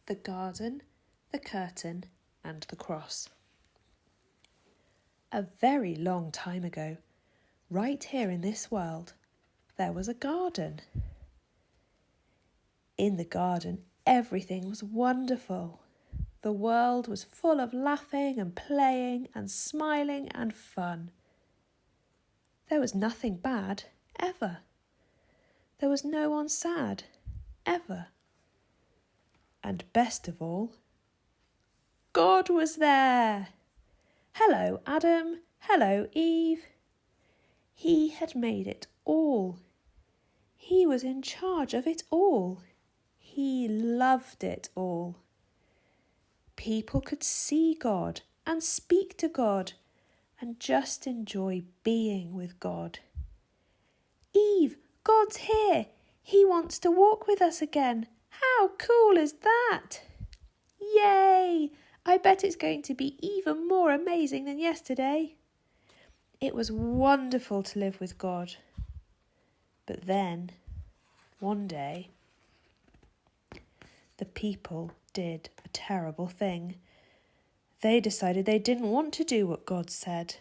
the garden, the curtain, and the cross. A very long time ago, right here in this world, there was a garden. In the garden, everything was wonderful. The world was full of laughing and playing and smiling and fun. There was nothing bad, ever. There was no one sad, ever. And best of all, God was there. Hello, Adam. Hello, Eve. He had made it all. He was in charge of it all. He loved it all. People could see God and speak to God and just enjoy being with God. Eve, God's here. He wants to walk with us again. How cool is that? Yay! I bet it's going to be even more amazing than yesterday. It was wonderful to live with God. But then, one day, the people did a terrible thing. They decided they didn't want to do what God said.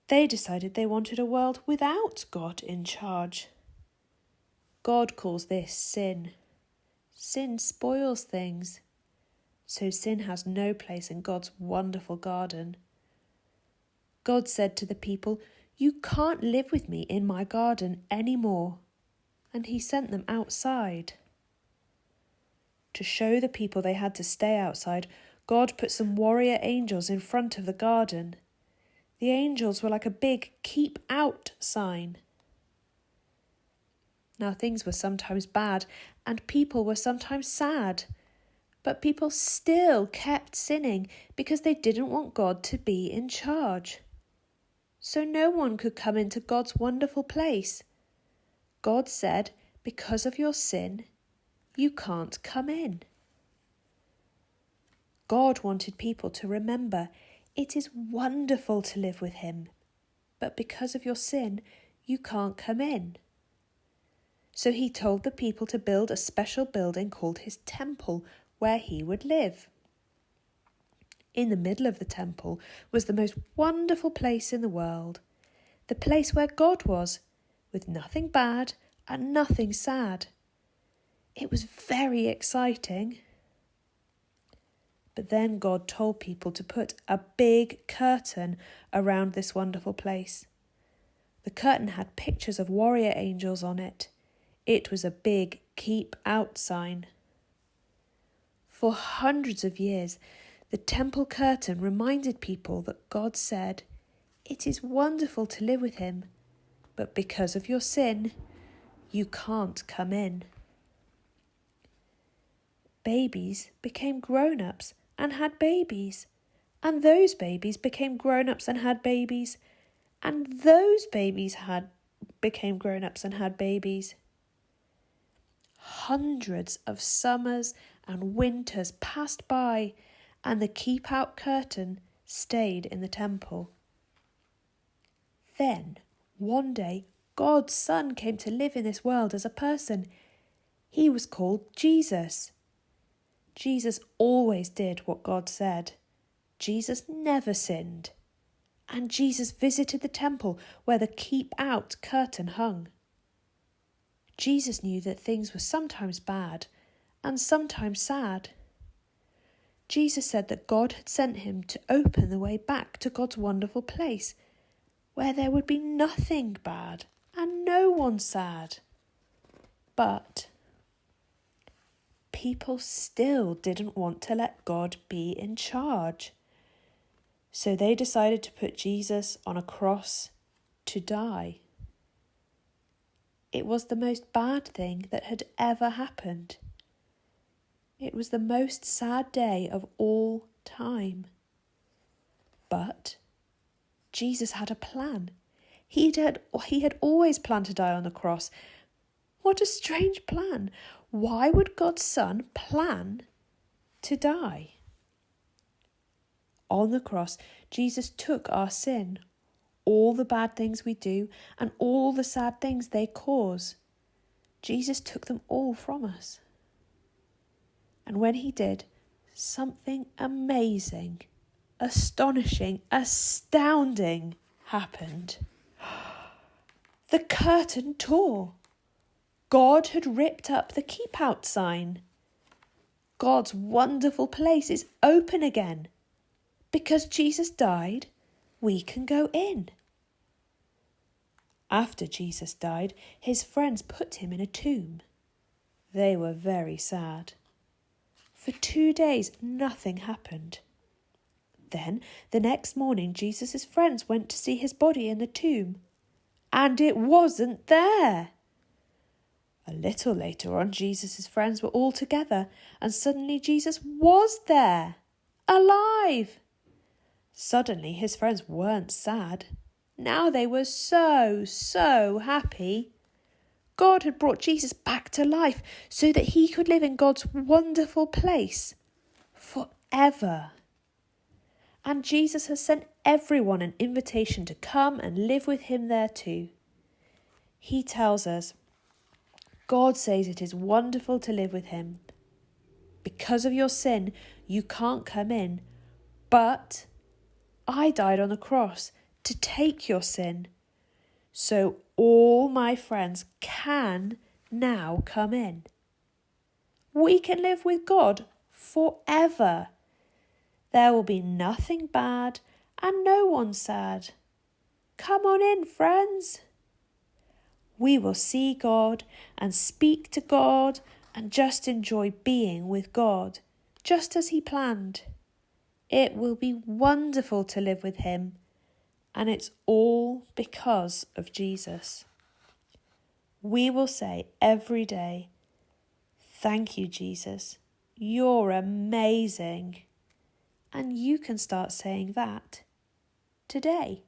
They decided they wanted a world without God in charge. God calls this sin. Sin spoils things. So sin has no place in God's wonderful garden. God said to the people, "You can't live with me in my garden anymore." And he sent them outside. To show the people they had to stay outside, God put some warrior angels in front of the garden. The angels were like a big "keep out" sign. Now things were sometimes bad and people were sometimes sad. But people still kept sinning because they didn't want God to be in charge. So no one could come into God's wonderful place. God said, because of your sin, you can't come in. God wanted people to remember it is wonderful to live with him, but because of your sin, you can't come in. So he told the people to build a special building called his temple, where he would live. In the middle of the temple was the most wonderful place in the world, the place where God was, with nothing bad and nothing sad. It was very exciting. But then God told people to put a big curtain around this wonderful place. The curtain had pictures of warrior angels on it. It was a big "keep out" sign. For hundreds of years, the temple curtain reminded people that God said, "It is wonderful to live with him, but because of your sin, you can't come in." Babies became grown-ups and had babies, and those babies became grown-ups and had babies, and those babies became grown-ups and had babies. Hundreds of summers and winters passed by, and the "keep out" curtain stayed in the temple. Then, one day, God's Son came to live in this world as a person. He was called Jesus. Jesus always did what God said. Jesus never sinned. And Jesus visited the temple where the "keep out" curtain hung. Jesus knew that things were sometimes bad and sometimes sad. Jesus said that God had sent him to open the way back to God's wonderful place, where there would be nothing bad and no one sad. But people still didn't want to let God be in charge. So they decided to put Jesus on a cross to die. It was the most bad thing that had ever happened. It was the most sad day of all time. But Jesus had a plan. He had always planned to die on the cross. What a strange plan. Why would God's Son plan to die? On the cross, Jesus took our sin, all the bad things we do and all the sad things they cause. Jesus took them all from us. And when he did, something amazing, astonishing, astounding happened. The curtain tore. God had ripped up the keep out sign. God's wonderful place is open again. Because Jesus died, we can go in. After Jesus died, his friends put him in a tomb. They were very sad. For 2 days, nothing happened. Then, the next morning, Jesus' friends went to see his body in the tomb, and it wasn't there. A little later on, Jesus' friends were all together, and suddenly Jesus was there, alive. Suddenly, his friends weren't sad. Now they were so happy. God had brought Jesus back to life so that he could live in God's wonderful place forever. And Jesus has sent everyone an invitation to come and live with him there too. He tells us, God says it is wonderful to live with him. Because of your sin, you can't come in, but I died on the cross to take your sin. So all my friends can now come in. We can live with God forever. There will be nothing bad and no one sad. Come on in, friends. We will see God and speak to God and just enjoy being with God, just as he planned. It will be wonderful to live with him, and it's all because of Jesus. We will say every day, thank you, Jesus. You're amazing. And you can start saying that today.